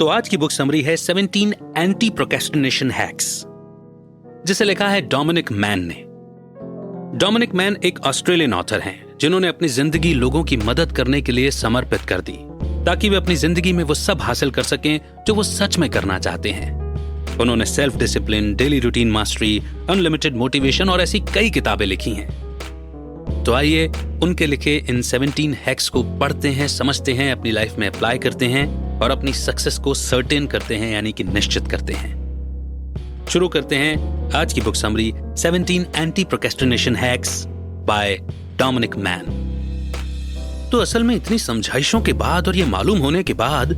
तो आज की बुक समरी है 17 एंटी प्रोक्रेस्टिनेशन हैक्स, जिसे लिखा है डोमिनिक मैन ने। डोमिनिक मैन एक ऑस्ट्रेलियन ऑथर हैं जिन्होंने अपनी जिंदगी लोगों की मदद करने के लिए समर्पित कर दी ताकि वे अपनी जिंदगी में वो सब हासिल कर सकें जो वो सच में करना चाहते हैं। उन्होंने self discipline, daily routine mastery, unlimited motivation और ऐसी कई किताबें लिखी हैं। तो आइए उनके लिखे इन 17 हैक्स को पढ़ते हैं, समझते हैं, अपनी लाइफ में अप्लाई करते हैं और अपनी सक्सेस को सर्टेन करते हैं, यानी कि निश्चित करते हैं। शुरू करते हैं आज की book summary 17 anti procrastination hacks by Dominic Mann. तो असल में इतनी समझाइशों के बाद और ये मालूम होने के बाद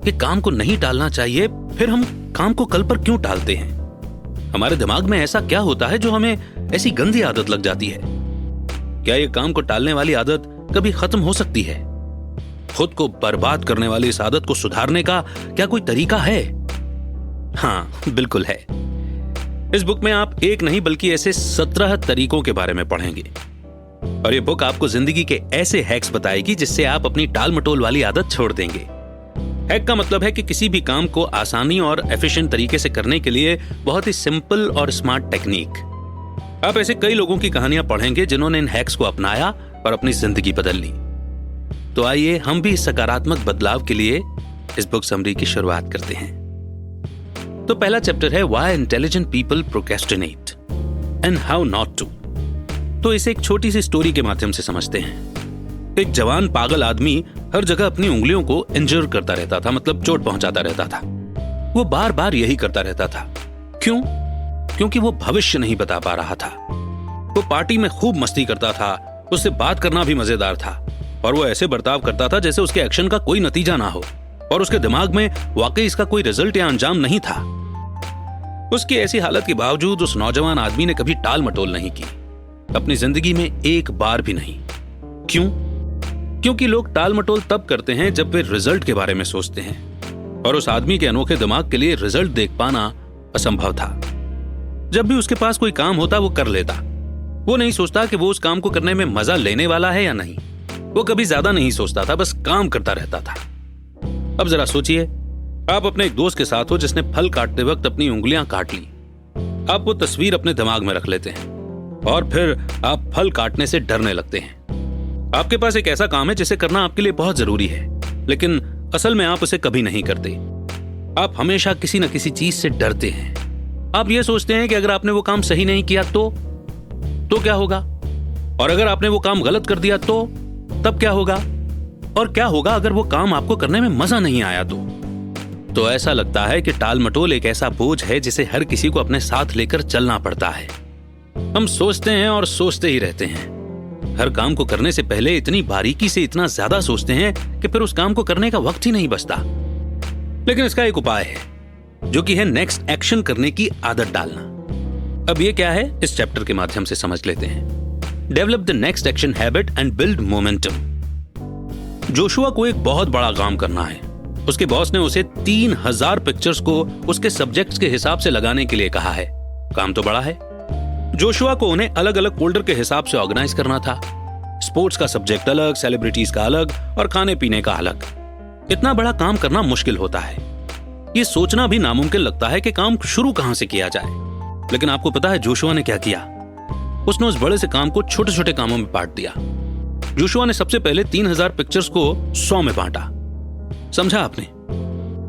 कि काम को नहीं टालना चाहिए, फिर हम काम को कल पर क्यों टालते हैं? हमारे दिमाग में ऐसा क्या होता है जो हमें ऐसी गंदी आदत लग जाती है? क्या ये काम को टालने वाली आदत कभी खत्म हो सकती है? खुद को बर्बाद करने वाली इस आदत को सुधारने का क्या कोई तरीका है? हाँ, बिल्कुल है। इस बुक में आप एक नहीं बल्कि ऐसे 17 तरीकों के बारे में पढ़ेंगे और ये बुक आपको जिंदगी के ऐसे हैक्स बताएगी जिससे आप अपनी टाल मटोल वाली आदत छोड़ देंगे। हैक का मतलब है कि किसी भी काम को आसानी और एफिशिएंट तरीके से करने के लिए बहुत ही सिंपल और स्मार्ट टेक्निक। आप ऐसे कई लोगों की कहानियां पढ़ेंगे जिन्होंने इन हैक्स को अपनाया और अपनी जिंदगी बदल ली। तो आइए हम भी सकारात्मक बदलाव के लिए इस बुक समरी की शुरुआत करते हैं। तो पहला चैप्टर है why intelligent people procrastinate and how not to. तो इसे एक छोटी सी स्टोरी के माध्यम से समझते हैं। एक जवान पागल आदमी हर जगह अपनी उंगलियों को इंजर करता रहता था, मतलब चोट पहुंचाता रहता था। वो बार बार यही करता रहता था। क्यों? क्योंकि वो भविष्य नहीं बता पा रहा था। वो पार्टी में खूब मस्ती करता था, उससे बात करना भी मजेदार था और वो ऐसे बर्ताव करता था जैसे उसके एक्शन का कोई नतीजा ना हो और उसके दिमाग में वाकई इसका कोई रिजल्ट या अंजाम नहीं था। उसकी ऐसी हालत के बावजूद उस नौजवान आदमी ने कभी टाल मटोल नहीं की, अपनी जिंदगी में एक बार भी नहीं। क्यों? क्योंकि लोग टाल मटोल तब करते हैं जब वे रिजल्ट के बारे में सोचते हैं और उस आदमी के अनोखे दिमाग के लिए रिजल्ट देख पाना असंभव था। जब भी उसके पास कोई काम होता वो कर लेता। वो नहीं सोचता कि वो उस काम को करने में मजा लेने वाला है या नहीं। वो कभी ज्यादा नहीं सोचता था, बस काम करता रहता था। अब जरा सोचिए, आप अपने एक दोस्त के साथ हो जिसने फल काटते वक्त अपनी उंगलियां काट ली। आप वो तस्वीर अपने दिमाग में रख लेते हैं और फिर आप फल काटने से डरने लगते हैं। आपके पास एक ऐसा काम है जिसे करना आपके लिए बहुत जरूरी है, लेकिन असल में आप उसे कभी नहीं करते। आप हमेशा किसी न किसी चीज से डरते हैं। आप ये सोचते हैं कि अगर आपने वो काम सही नहीं किया तो क्या होगा, और अगर आपने वो काम गलत कर दिया तो तब क्या होगा, और क्या होगा अगर वो काम आपको करने में मजा नहीं आया तो ऐसा लगता है कि टाल मटोल एक ऐसा बोझ है जिसे हर किसी को अपने साथ लेकर चलना पड़ता है। हम सोचते हैं और सोचते ही रहते हैं। हर काम को करने से पहले इतनी बारीकी से इतना ज्यादा सोचते हैं कि फिर उस काम को करने का वक्त ही नहीं बचता। लेकिन इसका एक उपाय है जो कि है नेक्स्ट एक्शन करने की आदत डालना। अब ये क्या है, इस चैप्टर के माध्यम से समझ लेते हैं। Develop the next action habit and build momentum. Joshua को एक बहुत बड़ा काम करना है। उसके बॉस ने उसे 3000 पिक्चर्स को उसके सब्जेक्ट्स के हिसाब से लगाने के लिए कहा है। काम तो बड़ा है। जोशुआ को उन्हें अलग अलग फोल्डर के हिसाब से ऑर्गेनाइज करना था। स्पोर्ट्स का सब्जेक्ट अलग, सेलिब्रिटीज का अलग और खाने पीने का अलग। इतना बड़ा काम करना मुश्किल होता है। ये सोचना भी नामुमकिन लगता है कि काम शुरू कहां से किया जाए। लेकिन आपको पता है जोशुआ ने क्या किया? उसने उस बड़े से काम को छोटे छोटे कामों में बांट दिया। जोशुआ ने सबसे पहले 3000 पिक्चर्स को 100 में बांटा। समझा आपने?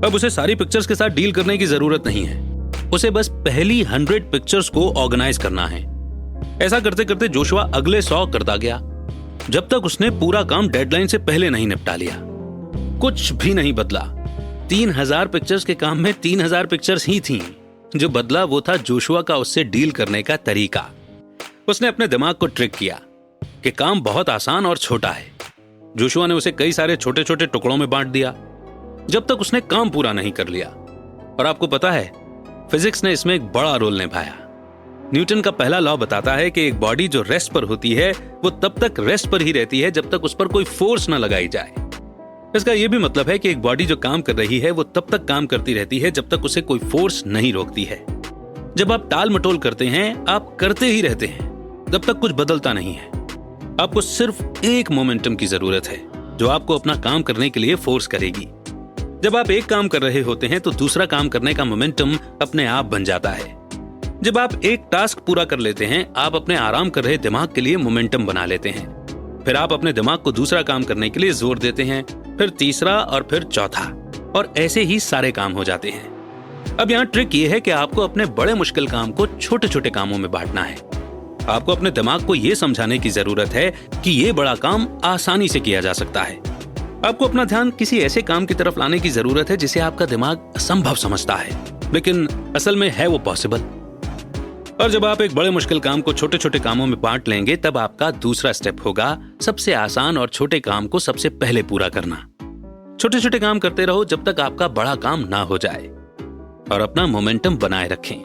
अब उसे सारी पिक्चर्स के साथ डील करने की जरूरत नहीं है। उसे बस पहली 100 पिक्चर्स को ऑर्गेनाइज करना है। ऐसा करते करते जोशुआ अगले 100 करता गया, जब तक उसने पूरा काम डेडलाइन से पहले नहीं निपटा लिया। कुछ भी नहीं बदला। 3000 पिक्चर्स के काम में 3000 पिक्चर्स ही थीं। जो बदला वो था जोशुआ का उससे डील करने का तरीका। उसने अपने दिमाग को ट्रिक किया कि काम बहुत आसान और छोटा है। जोशुआ ने उसे कई सारे छोटे छोटे टुकड़ों में बांट दिया जब तक उसने काम पूरा नहीं कर लिया। और आपको पता है, फिजिक्स ने इसमें एक बड़ा रोल निभाया। न्यूटन का पहला लॉ बताता है कि एक बॉडी जो रेस्ट पर होती है वो तब तक रेस्ट पर ही रहती है जब तक उस पर कोई फोर्स न लगाई जाए। इसका यह भी मतलब है कि एक बॉडी जो काम कर रही है वो तब तक काम करती रहती है जब तक उसे कोई फोर्स नहीं रोकती है। जब आप टाल मटोल करते हैं, आप करते ही रहते हैं, जब तक कुछ बदलता नहीं है। आपको सिर्फ एक मोमेंटम की जरूरत है जो आपको अपना काम करने के लिए फोर्स करेगी। जब आप एक काम कर रहे होते हैं तो दूसरा काम करने का मोमेंटम अपने आप बन जाता है। जब आप एक टास्क पूरा कर लेते हैं, आप अपने आराम कर रहे दिमाग के लिए मोमेंटम बना लेते हैं। फिर आप अपने दिमाग को दूसरा काम करने के लिए जोर देते हैं, फिर तीसरा और फिर चौथा, और ऐसे ही सारे काम हो जाते हैं। अब यहाँ ट्रिक ये है कि आपको अपने बड़े मुश्किल काम को छोटे छोटे कामों में बांटना है। आपको अपने दिमाग को यह समझाने की जरूरत है कि ये बड़ा काम आसानी से किया जा सकता है। आपको अपना ध्यान किसी ऐसे काम की तरफ लाने की जरूरत है जिसे आपका दिमाग असंभव समझता है, लेकिन असल में है वो पॉसिबल। और जब आप एक बड़े मुश्किल काम को छोटे छोटे कामों में बांट लेंगे, तब आपका दूसरा स्टेप होगा सबसे आसान और छोटे काम को सबसे पहले पूरा करना। छोटे छोटे काम करते रहो जब तक आपका बड़ा काम ना हो जाए, और अपना मोमेंटम बनाए रखें।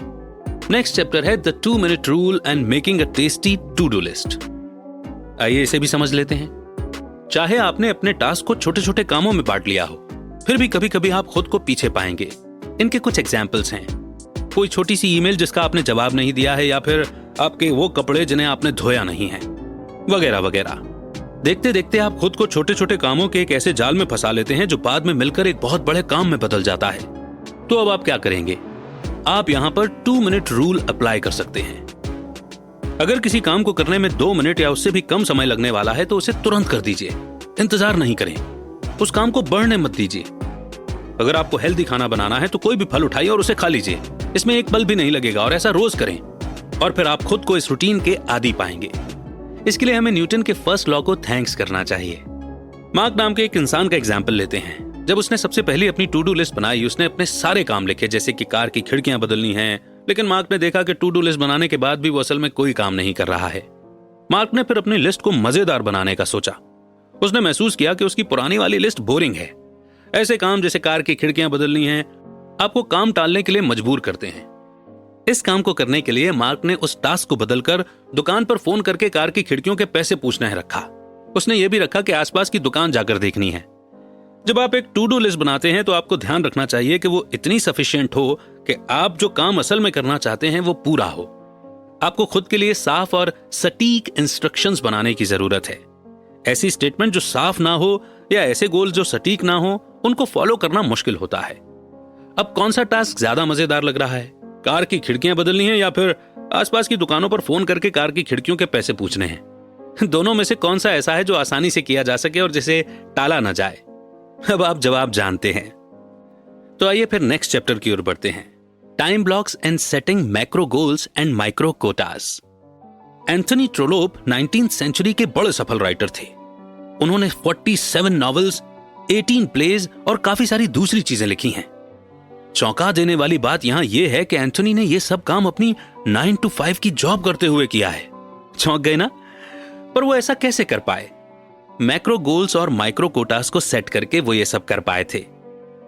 नेक्स्ट चैप्टर है the 2 minute rule and making a tasty to do list. आइए इसे भी समझ लेते हैं। चाहे आपने अपने टास्क को छोटे छोटे कामों में बांट लिया हो, फिर भी कभी कभी आप खुद को पीछे पाएंगे। इनके कुछ एग्जाम्पल्स हैं। कोई छोटी सी ईमेल जिसका आपने जवाब नहीं दिया है, या फिर आपके वो कपड़े जिन्हें आपने धोया नहीं है, वगैरह वगैरह। देखते देखते आप खुद को छोटे छोटे कामों के एक ऐसे जाल में फंसा लेते हैं जो बाद में मिलकर एक बहुत बड़े काम में बदल जाता है। तो अब आप क्या करेंगे? आप यहाँ पर 2 मिनट रूल अप्लाई कर सकते हैं। अगर किसी काम को करने में 2 मिनट या उससे भी कम समय लगने वाला है तो उसे तुरंत कर दीजिए, इंतजार नहीं करें। उस काम को बढ़ने मत दीजिए। अगर आपको हेल्दी खाना बनाना है तो कोई भी फल उठाइए और उसे खा लीजिए, इसमें एक पल भी नहीं लगेगा, और ऐसा रोज करें, और फिर आप खुद को इस रूटीन के आदी पाएंगे। इसके लिए हमें न्यूटन के फर्स्ट लॉ को थैंक्स करना चाहिए। मार्क नाम के एक इंसान का एग्जाम्पल लेते हैं। जब उसने सबसे पहले अपनी टू डू लिस्ट बनाई, उसने अपने सारे काम लिखे, जैसे कि कार की खिड़कियां बदलनी हैं, लेकिन मार्क ने देखा कि टू डू लिस्ट बनाने के बाद भी वो असल में कोई काम नहीं कर रहा है। मार्क ने फिर अपनी लिस्ट को मजेदार बनाने का सोचा। उसने महसूस किया कि उसकी पुरानी वाली लिस्ट बोरिंग है। ऐसे काम जैसे कार की खिड़कियां बदलनी हैं आपको काम टालने के लिए मजबूर करते हैं। इस काम को करने के लिए मार्क ने उस टास्क को बदलकर दुकान पर फोन करके कार की खिड़कियों के पैसे पूछना है रखा। उसने ये भी रखा कि आसपास की दुकान जाकर देखनी है। जब आप एक टू डू लिस्ट बनाते हैं तो आपको ध्यान रखना चाहिए कि वो इतनी सफिशिएंट हो कि आप जो काम असल में करना चाहते हैं वो पूरा हो। आपको खुद के लिए साफ और सटीक इंस्ट्रक्शंस बनाने की जरूरत है। ऐसी स्टेटमेंट जो साफ ना हो या ऐसे गोल जो सटीक ना हो, उनको फॉलो करना मुश्किल होता है। अब कौन सा टास्क ज्यादा मजेदार लग रहा है? कार की खिड़कियां बदलनी है या फिर आसपास की दुकानों पर फोन करके कार की खिड़कियों के पैसे पूछने हैं? दोनों में से कौन सा ऐसा है जो आसानी से किया जा सके और जिसे टाला ना जाए? अब आप जवाब जानते हैं। तो आइए फिर नेक्स्ट चैप्टर की ओर बढ़ते हैं। Time blocks and setting macro goals and micro quotas. Anthony Trollope 19th century के बड़े सफल राइटर थे। उन्होंने 47 नॉवेल्स, 18 प्लेज और काफी सारी दूसरी चीजें लिखी हैं। चौंका देने वाली बात यहां यह है कि एंथोनी ने यह सब काम अपनी 9 to 5 की जॉब करते हुए किया है। चौंक गए ना? पर वो ऐसा कैसे कर पाए? मैक्रो गोल्स और माइक्रो कोटास को सेट करके वो ये सब कर पाए थे।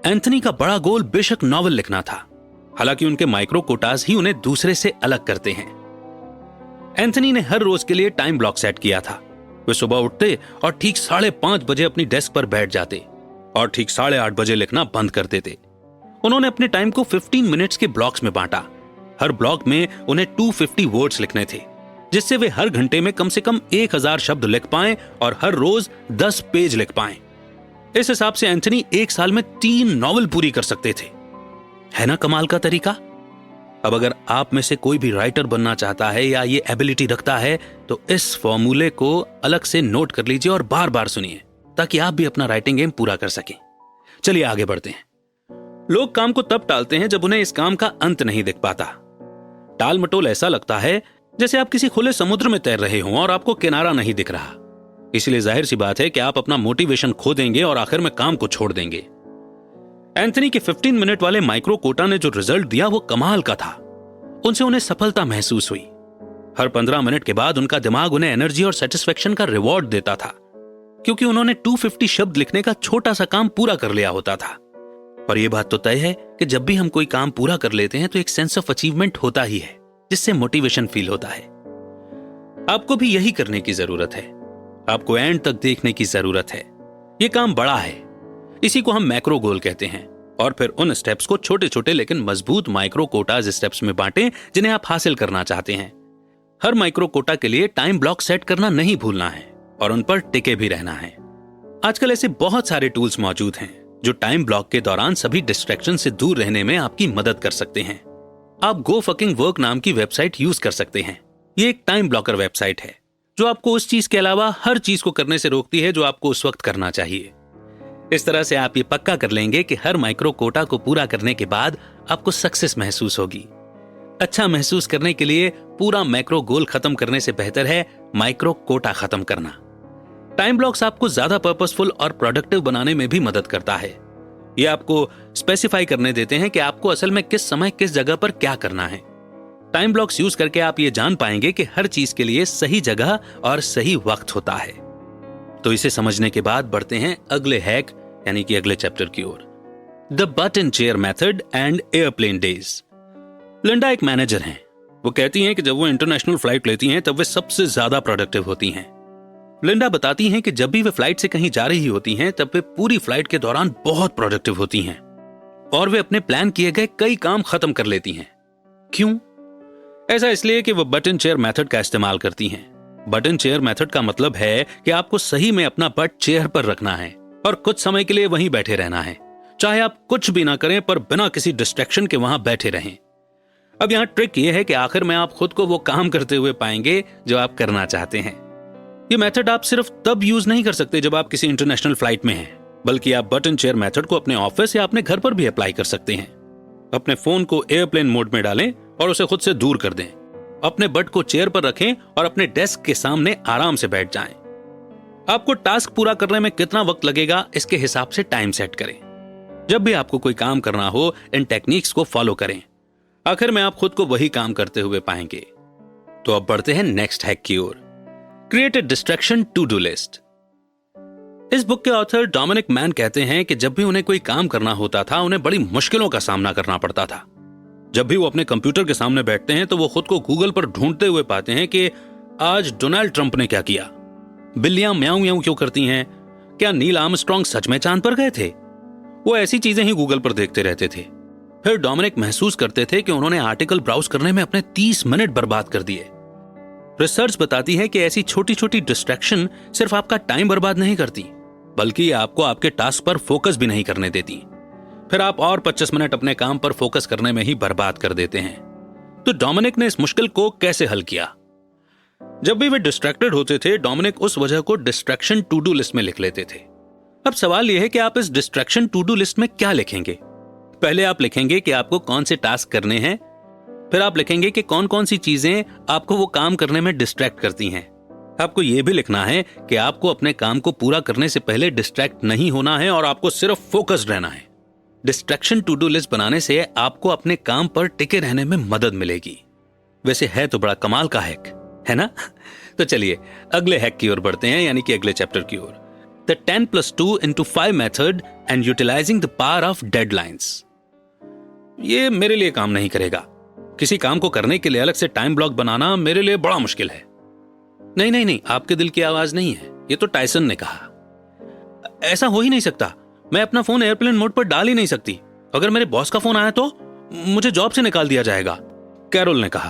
एंथोनी का बड़ा गोल बेशक नॉवल लिखना था, हालांकि उनके माइक्रो कोटास ही उन्हें दूसरे से अलग करते हैं। एंथोनी ने हर रोज के लिए टाइम ब्लॉक सेट किया था। वे सुबह उठते और ठीक 5:30 बजे अपनी डेस्क पर बैठ जाते और ठीक 8:30 बजे लिखना बंद कर देते। उन्होंने अपने टाइम को 15 मिनट्स के ब्लॉक्स में बांटा। हर ब्लॉक में उन्हें 250 वर्ड्स लिखने थे, जिससे वे हर घंटे में कम से कम 1000 शब्द लिख पाएं और हर रोज 10 पेज लिख पाएं। इस हिसाब से एंथोनी एक साल में 3 नॉवल पूरी कर सकते थे। है ना कमाल का तरीका? अब अगर आप में से कोई भी राइटर बनना चाहता है या ये एबिलिटी रखता है तो इस फॉर्मूले को अलग से नोट कर लीजिए और बार बार सुनिए, ताकि आप भी अपना राइटिंग एम पूरा कर सकें। चलिए आगे बढ़ते हैं। लोग काम को तब टालते हैं जब उन्हें इस काम का अंत नहीं दिख पाता। टाल मटोल ऐसा लगता है जैसे आप किसी खुले समुद्र में तैर रहे हों और आपको किनारा नहीं दिख रहा। इसलिए जाहिर सी बात है कि आप अपना मोटिवेशन खो देंगे और आखिर में काम को छोड़ देंगे। एंथोनी के 15 मिनट वाले माइक्रो कोटा ने जो रिजल्ट दिया वो कमाल का था। उनसे उन्हें सफलता महसूस हुई। हर 15 मिनट के बाद उनका दिमाग उन्हें एनर्जी और सेटिस्फेक्शन का रिवॉर्ड देता था, क्योंकि उन्होंने 250 शब्द लिखने का छोटा सा काम पूरा कर लिया होता था। और यह बात तो तय है कि जब भी हम कोई काम पूरा कर लेते हैं तो एक सेंस ऑफ अचीवमेंट होता ही है, जिससे मोटिवेशन फील होता है। आपको भी यही करने की जरूरत है। आपको एंड तक देखने की जरूरत है। यह काम बड़ा है, इसी को हम मैक्रो गोल कहते हैं। और फिर उन स्टेप्स को छोटे छोटे लेकिन मजबूत माइक्रो कोटाज स्टेप्स में बांटें जिन्हें आप हासिल करना चाहते हैं। हर माइक्रो कोटा के लिए टाइम ब्लॉक सेट करना नहीं भूलना है और उन पर टिके भी रहना है। आजकल ऐसे बहुत सारे टूल्स मौजूद हैं जो टाइम ब्लॉक के दौरान सभी डिस्ट्रैक्शन से दूर रहने में आपकी मदद कर सकते हैं। आप गो फकिंग वर्क नाम की वेबसाइट यूज कर सकते हैं। ये एक टाइम ब्लॉकर वेबसाइट है जो आपको उस चीज के अलावा हर चीज को करने से रोकती है जो आपको उस वक्त करना चाहिए। इस तरह से आप ये पक्का कर लेंगे कि हर माइक्रो कोटा को पूरा करने के बाद आपको सक्सेस महसूस होगी। अच्छा महसूस करने के लिए पूरा मैक्रो गोल खत्म करने से बेहतर है माइक्रो कोटा खत्म करना। टाइम ब्लॉक्स आपको ज्यादा पर्पसफुल और प्रोडक्टिव बनाने में भी मदद करता है। ये आपको स्पेसिफाई करने देते हैं कि आपको असल में किस समय किस जगह पर क्या करना है। टाइम ब्लॉक्स यूज करके आप ये जान पाएंगे कि हर चीज के लिए सही जगह और सही वक्त होता है। तो इसे समझने के बाद बढ़ते हैं अगले हैक यानी कि अगले चैप्टर की ओर, the butt in chair method and airplane days. Linda एक मैनेजर हैं। वो कहती हैं कि जब वो इंटरनेशनल फ्लाइट लेती हैं तब वे सबसे ज्यादा प्रोडक्टिव होती हैं। लिंडा बताती हैं कि जब भी वे फ्लाइट से कहीं जा रही होती हैं तब वे पूरी फ्लाइट के दौरान बहुत प्रोडक्टिव होती हैं और वे अपने प्लान किए गए कई काम खत्म कर लेती हैं। क्यों? ऐसा इसलिए कि वो बटन चेयर मेथड का इस्तेमाल करती हैं। बटन चेयर मेथड का मतलब है कि आपको सही में अपना बट चेयर पर रखना है और कुछ समय के लिए वहीं बैठे रहना है, चाहे आप कुछ भी ना करें पर बिना किसी डिस्ट्रैक्शन के वहां बैठे रहें। अब यहाँ ट्रिक ये है कि आखिर में आप खुद को वो काम करते हुए पाएंगे जो आप करना चाहते हैं। ये मेथड आप सिर्फ तब यूज नहीं कर सकते जब आप किसी इंटरनेशनल फ्लाइट में हैं, बल्कि आप बटन चेयर मेथड को अपने ऑफिस या अपने घर पर भी अप्लाई कर सकते हैं। अपने फोन को एयरप्लेन मोड में डालें और उसे खुद से दूर कर दें। अपने बट को चेयर पर रखें और अपने डेस्क के सामने आराम से बैठ जाएं। आपको टास्क पूरा करने में कितना वक्त लगेगा इसके हिसाब से टाइम सेट करें। जब भी आपको कोई काम करना हो इन टेक्निक्स को फॉलो करें। आखिर में आप खुद को वही काम करते हुए पाएंगे। तो अब बढ़ते हैं नेक्स्ट हैक की ओर, create a distraction to do list. इस बुक के ऑथर डोमिनिक मैन कहते हैं कि जब भी उन्हें कोई काम करना होता था उन्हें बड़ी मुश्किलों का सामना करना पड़ता था। जब भी वो अपने कंप्यूटर के सामने बैठते हैं तो वो खुद को गूगल पर ढूंढते हुए पाते हैं कि आज डोनाल्ड ट्रंप ने क्या किया, बिल्लियां म्याऊं म्याऊं क्यों करती हैं, क्या नील आर्मस्ट्रॉन्ग सच में चांद पर गए थे। वो ऐसी चीजें ही गूगल पर देखते रहते थे। फिर डोमिनिक महसूस करते थे कि उन्होंने आर्टिकल ब्राउज करने में अपने 30 मिनट बर्बाद कर दिए। रिसर्च बताती है कि ऐसी छोटी छोटी डिस्ट्रैक्शन सिर्फ आपका टाइम बर्बाद नहीं करती, बल्कि आपको आपके टास्क पर फोकस भी नहीं करने देती। फिर आप और 25 मिनट अपने काम पर फोकस करने में ही बर्बाद कर देते हैं। तो डोमिनिक ने इस मुश्किल को कैसे हल किया? जब भी वे डिस्ट्रैक्टेड होते थे, डोमिनिक उस वजह को डिस्ट्रैक्शन टू डू लिस्ट में लिख लेते थे। अब सवाल यह है कि आप इस डिस्ट्रैक्शन टू डू लिस्ट में क्या लिखेंगे? पहले आप लिखेंगे कि आपको कौन से टास्क करने हैं, फिर आप लिखेंगे कि कौन कौन सी चीजें आपको वो काम करने में डिस्ट्रैक्ट करती हैं। आपको यह भी लिखना है कि आपको अपने काम को पूरा करने से पहले डिस्ट्रैक्ट नहीं होना है और आपको सिर्फ फोकस्ड रहना है। डिस्ट्रैक्शन टू डू लिस्ट बनाने से आपको अपने काम पर टिके रहने में मदद मिलेगी। वैसे है तो बड़ा कमाल का हैक, है ना? तो चलिए अगले हैक की ओर बढ़ते हैं, यानी कि अगले चैप्टर की ओर, the 10+2x5 method and utilising the power of deadlines. ये मेरे लिए काम नहीं करेगा। किसी काम को करने के लिए अलग से टाइम ब्लॉक बनाना मेरे लिए बड़ा मुश्किल है। नहीं नहीं नहीं, आपके दिल की आवाज नहीं है, ये तो टायसन ने कहा। ऐसा हो ही नहीं सकता। मैं अपना फोन एयरप्लेन मोड पर डाल ही नहीं सकती। अगर मेरे बॉस का फोन आया तो मुझे जॉब से निकाल दिया जाएगा, कैरोल ने कहा।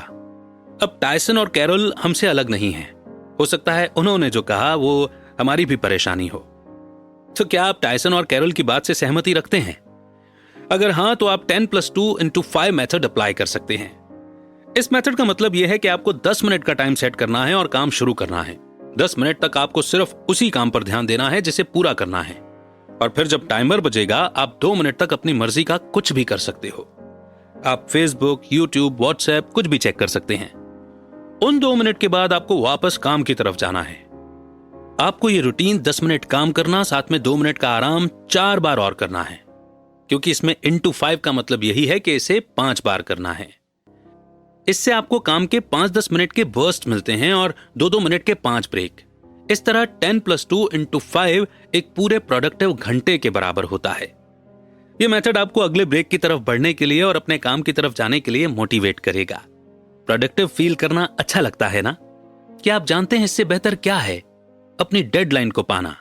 अब टायसन और कैरोल हमसे अलग नहीं हैं। हो सकता है उन्होंने जो कहा वो हमारी भी परेशानी हो। तो क्या आप टायसन और कैरोल की बात से सहमति रखते हैं? अगर हां तो आप 10+2x5 मेथड अप्लाई कर सकते हैं। इस मेथड का मतलब यह है कि आपको 10 मिनट का टाइम सेट करना है और काम शुरू करना है। 10 मिनट तक आपको सिर्फ उसी काम पर ध्यान देना है जिसे पूरा करना है, और फिर जब टाइमर बजेगा आप 2 मिनट तक अपनी मर्जी का कुछ भी कर सकते हो। आप फेसबुक, यूट्यूब, व्हाट्सएप कुछ भी चेक कर सकते हैं। उन 2 मिनट के बाद आपको वापस काम की तरफ जाना है। आपको ये रूटीन 10 मिनट काम करना, साथ में 2 मिनट का आराम 4 बार और करना है, क्योंकि इसमें into 5 का मतलब यही है कि इसे 5 बार करना है। इससे आपको काम के 5-10 मिनट के बर्स्ट मिलते हैं और 2-2 मिनट के 5 ब्रेक। इस तरह 10+2x5 एक पूरे प्रोडक्टिव घंटे के बराबर होता है। यह मेथड आपको अगले ब्रेक की तरफ बढ़ने के लिए और अपने काम की तरफ जाने के लिए मोटिवेट करेगा। प्रोडक्टिव फील करना अच्छा लगता है ना? क्या आप जानते हैं इससे बेहतर क्या है? अपनी डेडलाइन को पाना।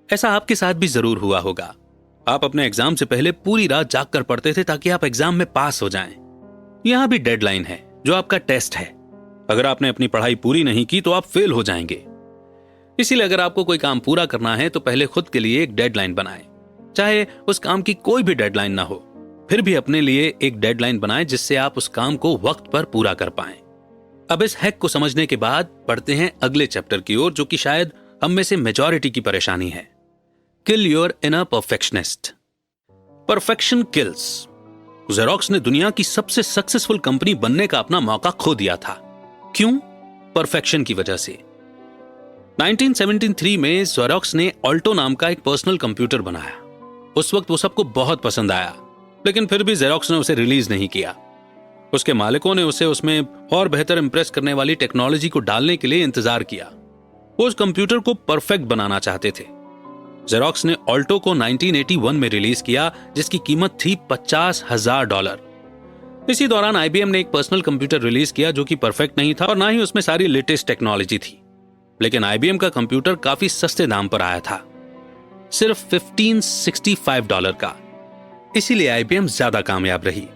ऐसा आपके साथ भी जरूर हुआ होगा। आप अपने एग्जाम से पहले पूरी रात जागकर पढ़ते थे ताकि आप एग्जाम में पास हो जाएं। यहां भी डेडलाइन है जो आपका टेस्ट है। अगर आपने अपनी पढ़ाई पूरी नहीं की तो आप फेल हो जाएंगे। इसीलिए अगर आपको कोई काम पूरा करना है तो पहले खुद के लिए एक डेडलाइन बनाएं। चाहे उस काम की कोई भी डेडलाइन ना हो, फिर भी अपने लिए एक डेडलाइन बनाएं जिससे आप उस काम को वक्त पर पूरा कर पाएं। अब इस हैक को समझने के बाद पढ़ते हैं अगले चैप्टर की ओर, जो कि शायद हम में से मेजॉरिटी की परेशानी है। Kill your inner perfectionist. Perfection kills. Xerox ने दुनिया की सबसे सक्सेसफुल कंपनी बनने का अपना मौका खो दिया था। क्यों? परफेक्शन की वजह से। 1973 में जेरोक्स ने ऑल्टो नाम का एक पर्सनल कंप्यूटर बनाया। उस वक्त वो सबको बहुत पसंद आया, लेकिन फिर भी जेरोक्स ने उसे रिलीज नहीं किया। उसके मालिकों ने उसे उसमें और बेहतर इंप्रेस करने वाली टेक्नोलॉजी को डालने के लिए इंतजार किया। वो उस कंप्यूटर को परफेक्ट बनाना चाहते थे। जेरोक्स ने ऑल्टो को 1981 में रिलीज किया, जिसकी कीमत थी $50,000। इसी दौरान आईबीएम ने एक पर्सनल कंप्यूटर रिलीज किया जो कि परफेक्ट नहीं था और ना ही उसमें सारी लेटेस्ट टेक्नोलॉजी थी, लेकिन आईबीएम का कंप्यूटर काफी सस्ते दाम पर आया था, सिर्फ $1565 का। इसीलिए आईबीएम ज्यादा कामयाब रही।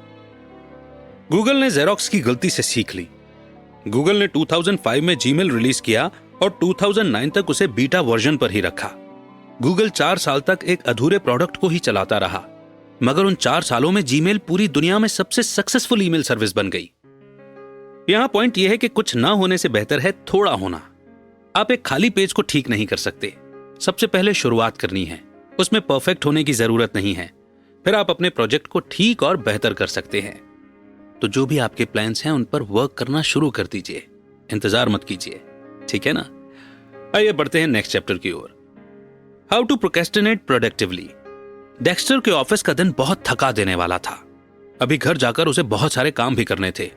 गूगल ने जेरोक्स की गलती से सीख ली। गूगल ने 2005 में जीमेल रिलीज किया और 2009 तक उसे बीटा वर्जन पर ही रखा। गूगल 4 साल तक एक अधूरे प्रोडक्ट को ही चलाता रहा, मगर उन 4 सालों में जीमेल पूरी दुनिया में सबसे सक्सेसफुल ईमेल सर्विस बन गई। यहां पॉइंट यह है कि कुछ ना होने से बेहतर है थोड़ा होना। आप एक खाली पेज को ठीक नहीं कर सकते। सबसे पहले शुरुआत करनी है, उसमें परफेक्ट होने की जरूरत नहीं है। फिर आप अपने प्रोजेक्ट को ठीक और बेहतर कर सकते हैं। तो जो भी आपके प्लान्स हैं उन पर वर्क करना शुरू कर दीजिए, इंतजार मत कीजिए, ठीक है ना? आइए बढ़ते हैं नेक्स्ट चैप्टर की ओर। How to procrastinate productively. Dexter के ऑफिस का दिन बहुत थका देने वाला था। अभी घर जाकर उसे बहुत सारे काम भी करने थे,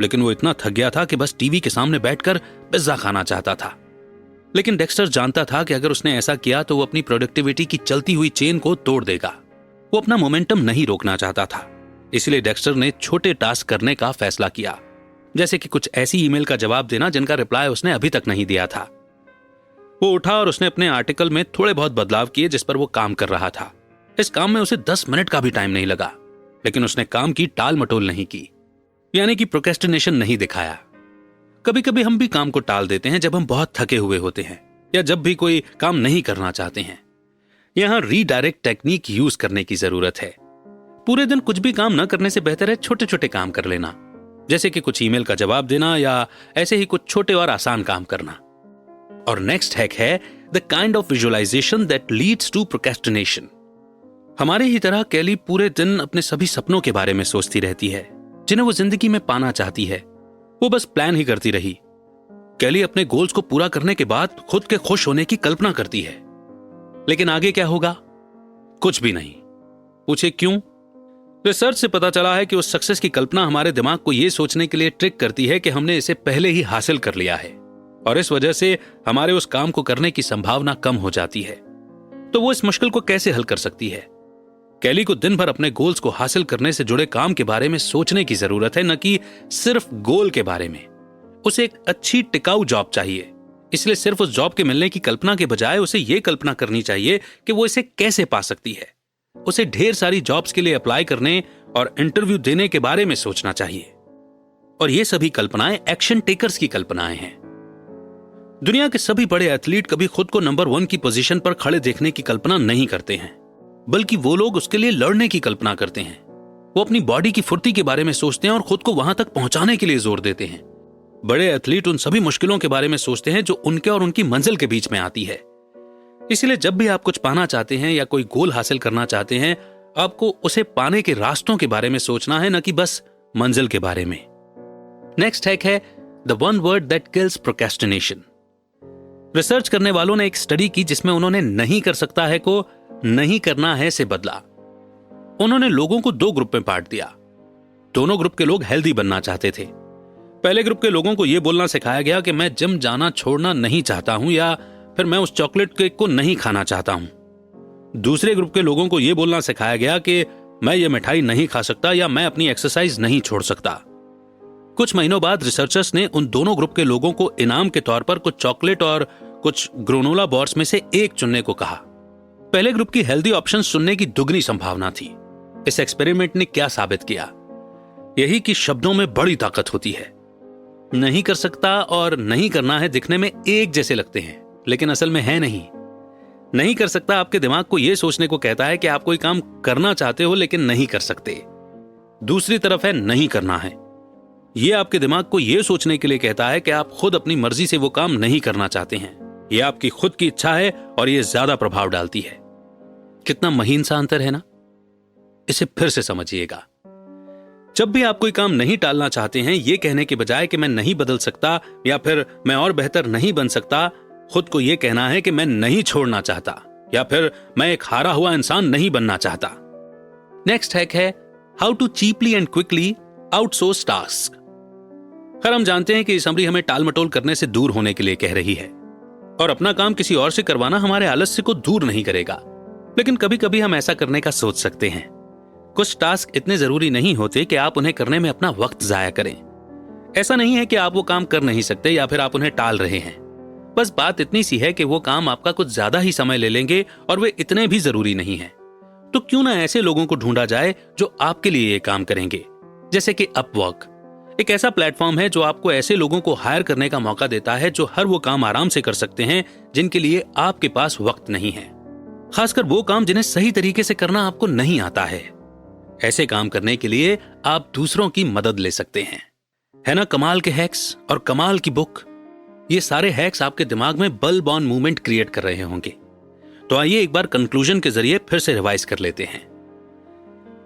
लेकिन वो इतना थक गया था कि बस टीवी के सामने बैठकर पिज्जा खाना चाहता था। लेकिन डेक्स्टर जानता था कि अगर उसने ऐसा किया तो वो अपनी प्रोडक्टिविटी की चलती हुई चेन को तोड़ देगा। वो अपना मोमेंटम नहीं रोकना चाहता था, इसलिए डेक्स्टर ने छोटे टास्क करने का फैसला किया, जैसे कि कुछ ऐसी ईमेल का जवाब देना जिनका रिप्लाई उसने अभी तक नहीं दिया था। वो उठा और उसने अपने आर्टिकल में थोड़े बहुत बदलाव किए जिस पर वो काम कर रहा था। इस काम में उसे 10 मिनट का भी टाइम नहीं लगा, लेकिन उसने काम की टाल मटोल नहीं की, यानी कि प्रोक्रेस्टिनेशन नहीं दिखाया। कभी कभी हम भी काम को टाल देते हैं जब हम बहुत थके हुए होते हैं या जब भी कोई काम नहीं करना चाहते हैं। यहां रीडायरेक्ट टेक्निक यूज करने की जरूरत है। पूरे दिन कुछ भी काम न करने से बेहतर है छोटे छोटे काम कर लेना, जैसे कि कुछ ईमेल का जवाब देना या ऐसे ही कुछ छोटे और आसान काम करना। और नेक्स्ट हैक है the kind of visualisation that leads to procrastination. हमारे ही तरह कैली पूरे दिन अपने सभी सपनों के बारे में सोचती रहती है जिन्हें वो जिंदगी में पाना चाहती है। वो बस प्लान ही करती रही। कैली अपने गोल्स को पूरा करने के बाद खुद के खुश होने की कल्पना करती है, लेकिन आगे क्या होगा? कुछ भी नहीं। पूछे क्यों? रिसर्च से पता चला है कि उस सक्सेस की कल्पना हमारे दिमाग को यह सोचने के लिए ट्रिक करती है कि हमने इसे पहले ही हासिल कर लिया है, और इस वजह से हमारे उस काम को करने की संभावना कम हो जाती है। तो वो इस मुश्किल को कैसे हल कर सकती है? कैली को दिन भर अपने गोल्स को हासिल करने से जुड़े काम के बारे में सोचने की जरूरत है, न कि सिर्फ गोल के बारे में। उसे एक अच्छी टिकाऊ जॉब चाहिए, इसलिए सिर्फ उस जॉब के मिलने की कल्पना के बजाय उसे यह कल्पना करनी चाहिए कि वो इसे कैसे पा सकती है। उसे ढेर सारी जॉब्स के लिए अप्लाई करने और इंटरव्यू देने के बारे में सोचना चाहिए। और ये सभी कल्पनाएं एक्शन टेकर्स की कल्पनाएं हैं। दुनिया के सभी बड़े एथलीट कभी खुद को नंबर 1 की पोजीशन पर खड़े देखने की कल्पना नहीं करते हैं, बल्कि वो लोग उसके लिए लड़ने की कल्पना करते हैं। वो अपनी बॉडी की फुर्ती के बारे में सोचते हैं और खुद को वहां तक पहुंचाने के लिए जोर देते हैं। बड़े एथलीट उन सभी मुश्किलों के बारे में सोचते हैं जो उनके और उनकी मंजिल के बीच में आती है। इसलिए जब भी आप कुछ पाना चाहते हैं या कोई गोल हासिल करना चाहते हैं, आपको उसे पाने के रास्तों के बारे में सोचना है, न कि बस मंजिल के बारे में। नेक्स्ट हैक है the one word that kills procrastination. Research करने वालों ने एक स्टडी की जिसमें उन्होंने नहीं कर सकता है को नहीं करना है से बदला। उन्होंने लोगों को 2 ग्रुप में बांट दिया। दोनों ग्रुप के लोग हेल्दी बनना चाहते थे। पहले ग्रुप के लोगों को यह बोलना सिखाया गया कि मैं जिम जाना छोड़ना नहीं चाहता हूं, या फिर मैं उस चॉकलेट केक को नहीं खाना चाहता हूं। दूसरे ग्रुप के लोगों को यह बोलना सिखाया गया कि मैं ये मिठाई नहीं खा सकता या मैं अपनी एक्सरसाइज नहीं छोड़ सकता। कुछ महीनों बाद रिसर्चर्स ने उन दोनों ग्रुप के लोगों को इनाम के तौर पर कुछ चॉकलेट और कुछ ग्रोनोला बार्स में से एक चुनने को कहा। पहले ग्रुप की हेल्दी ऑप्शन चुनने की दुगनी संभावना थी। इस एक्सपेरिमेंट ने क्या साबित किया? यही कि शब्दों में बड़ी ताकत होती है। नहीं कर सकता और नहीं करना है दिखने में एक जैसे लगते हैं, लेकिन असल में है नहीं। नहीं कर सकता आपके दिमाग को यह सोचने को कहता है कि आप कोई काम करना चाहते हो लेकिन नहीं कर सकते। दूसरी तरफ है नहीं करना है, यह आपके दिमाग को यह सोचने के लिए कहता है कि आप खुद अपनी मर्जी से वो काम नहीं करना चाहते हैं। यह आपकी खुद की इच्छा है और यह ज्यादा प्रभाव डालती है। कितना महीन सा अंतर है ना। इसे फिर से समझिएगा। जब भी आप कोई काम नहीं टालना चाहते हैं, यह कहने के बजाय कि मैं नहीं बदल सकता या फिर मैं और बेहतर नहीं बन सकता, खुद को यह कहना है कि मैं नहीं छोड़ना चाहता या फिर मैं एक हारा हुआ इंसान नहीं बनना चाहता। नेक्स्ट हैक है how to cheaply and quickly outsource task. खैर, हम जानते हैं कि ये समरी हमें टाल मटोल करने से दूर होने के लिए कह रही है और अपना काम किसी और से करवाना हमारे आलस्य को दूर नहीं करेगा। लेकिन कभी कभी हम ऐसा करने का सोच सकते हैं। कुछ टास्क इतने जरूरी नहीं होते कि आप उन्हें करने में अपना वक्त जाया करें। ऐसा नहीं है कि आप वो काम कर नहीं सकते या फिर आप उन्हें टाल रहे हैं। बस बात इतनी सी है कि वो काम आपका कुछ ज्यादा ही समय ले लेंगे और वे इतने भी जरूरी नहीं है। तो क्यों ना ऐसे लोगों को ढूंढा जाए जो आपके लिए ये काम करेंगे। जैसे कि अपवर्क एक ऐसा प्लेटफॉर्म है जो आपको ऐसे लोगों को हायर करने का मौका देता है जो हर वो काम आराम से कर सकते हैं जिनके लिए आपके पास वक्त नहीं है, खासकर वो काम जिन्हें सही तरीके से करना आपको नहीं आता है। ऐसे काम करने के लिए आप दूसरों की मदद ले सकते हैं। है ना कमाल के हैक्स और कमाल की बुक। ये सारे हैक्स आपके दिमाग में बल्ब ऑन मूवमेंट क्रिएट कर रहे होंगे। तो आइए एक बार कंक्लूजन के जरिए फिर से रिवाइज कर लेते हैं।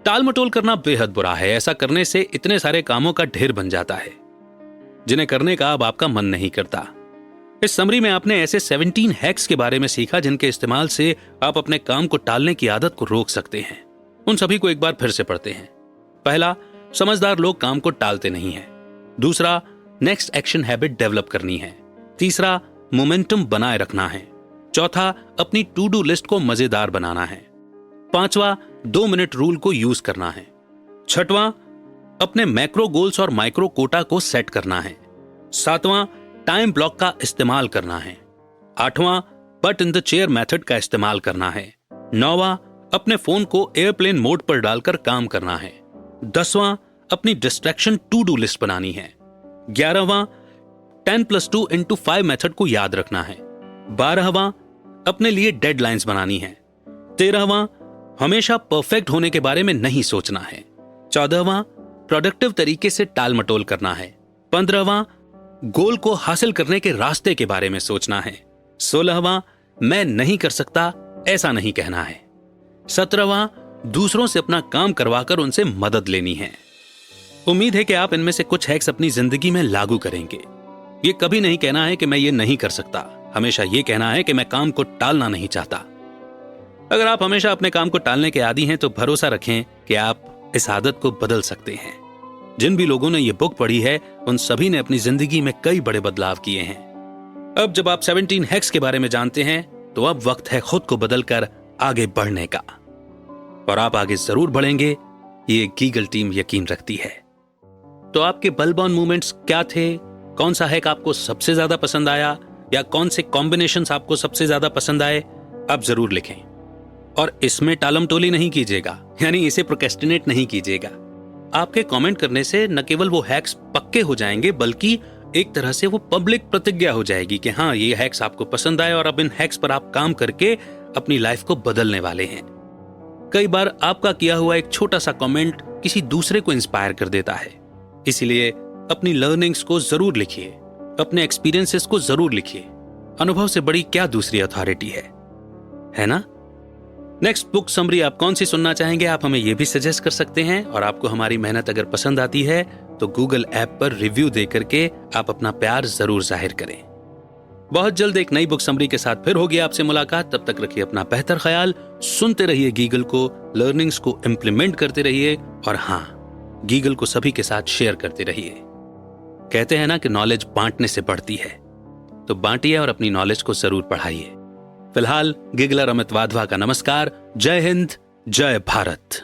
टाल मटोल करना बेहद बुरा है। ऐसा करने से इतने सारे कामों का ढेर बन जाता है जिन्हें करने का अब आपका मन नहीं करता। इस समरी में आपने ऐसे 17 हैक्स के बारे में सीखा जिनके इस्तेमाल से आप अपने काम को टालने की आदत को रोक सकते हैं। उन सभी को एक बार फिर से पढ़ते हैं। पहला, समझदार लोग काम को टालते नहीं हैं। दूसरा, नेक्स्ट एक्शन हैबिट डेवलप करनी है। तीसरा, मोमेंटम बनाए रखना है। चौथा, अपनी टू डू लिस्ट को मजेदार बनाना है। पांचवा, 2 मिनट रूल को यूज करना है। छठवां, अपने मैक्रो गोल्स और माइक्रो कोटा को सेट करना है। सातवां, टाइम ब्लॉक का इस्तेमाल करना है। आठवां, but in the chair method का इस्तेमाल करना है। नौवां, अपने फोन को एयरप्लेन मोड पर डालकर काम करना है। 10वां, अपनी डिस्ट्रैक्शन टू डू लिस्ट बनानी है। 11वां, 10+2 × 5 मेथड को याद रखना है। 12वां, अपने लिए डेडलाइंस बनानी है। 13वां, हमेशा परफेक्ट होने के बारे में नहीं सोचना है। 14वां, प्रोडक्टिव तरीके से टाल मटोल करना है। 15वां, गोल को हासिल करने के रास्ते के बारे में सोचना है। 16वां, मैं नहीं कर सकता ऐसा नहीं कहना है। 17वां, दूसरों से अपना काम करवाकर उनसे मदद लेनी है। उम्मीद है कि आप इनमें से कुछ हैक्स अपनी जिंदगी में लागू करेंगे। ये कभी नहीं कहना है कि मैं ये नहीं कर सकता, हमेशा ये कहना है कि मैं काम को टालना नहीं चाहता। अगर आप हमेशा अपने काम को टालने के आदी हैं तो भरोसा रखें कि आप इस आदत को बदल सकते हैं। जिन भी लोगों ने ये बुक पढ़ी है उन सभी ने अपनी जिंदगी में कई बड़े बदलाव किए हैं। अब जब आप 17 हैक्स के बारे में जानते हैं तो अब वक्त है खुद को बदलकर आगे बढ़ने का। और आप आगे जरूर बढ़ेंगे, ये गीगल टीम यकीन रखती है। तो आपके बल्ब ऑन मूवमेंट्स क्या थे? कौन सा हैक आपको सबसे ज्यादा पसंद आया या कौन से कॉम्बिनेशंस आपको सबसे ज्यादा पसंद आए? आप जरूर लिखें। और इसमें टालम टोली नहीं कीजिएगा, यानी इसे प्रोक्रेस्टिनेट नहीं कीजिएगा। आपके कमेंट करने से न केवल वो हैक्स पक्के हो जाएंगे बल्कि एक तरह से वो पब्लिक प्रतिज्ञा हो जाएगी कि हाँ, ये हैक्स आपको पसंद आए और अब इन हैक्स पर आप काम करके अपनी लाइफ को बदलने वाले हैं। कई बार आपका किया हुआ एक छोटा सा कमेंट किसी दूसरे को इंस्पायर कर देता है। इसीलिए अपनी लर्निंग्स को जरूर लिखिए, अपने एक्सपीरियंसेस को जरूर लिखिए। अनुभव से बड़ी क्या दूसरी अथॉरिटी है ना? नेक्स्ट बुक समरी आप कौन सी सुनना चाहेंगे? आप हमें यह भी सजेस्ट कर सकते हैं। और आपको हमारी मेहनत अगर पसंद आती है तो गूगल ऐप पर रिव्यू दे करके आप अपना प्यार जरूर जाहिर करें। बहुत जल्द एक नई बुक समरी के साथ फिर होगी आपसे मुलाकात। तब तक रखिए अपना बेहतर ख्याल, सुनते रहिए गीगल को, लर्निंग्स को इम्प्लीमेंट करते रहिए और हाँ, गीगल को सभी के साथ शेयर करते रहिए। कहते हैं ना कि नॉलेज बांटने से बढ़ती है, तो बांटिए और अपनी नॉलेज को जरूर बढ़ाइए। फिलहाल गिगलर अमित वाधवा का नमस्कार। जय हिंद, जय भारत।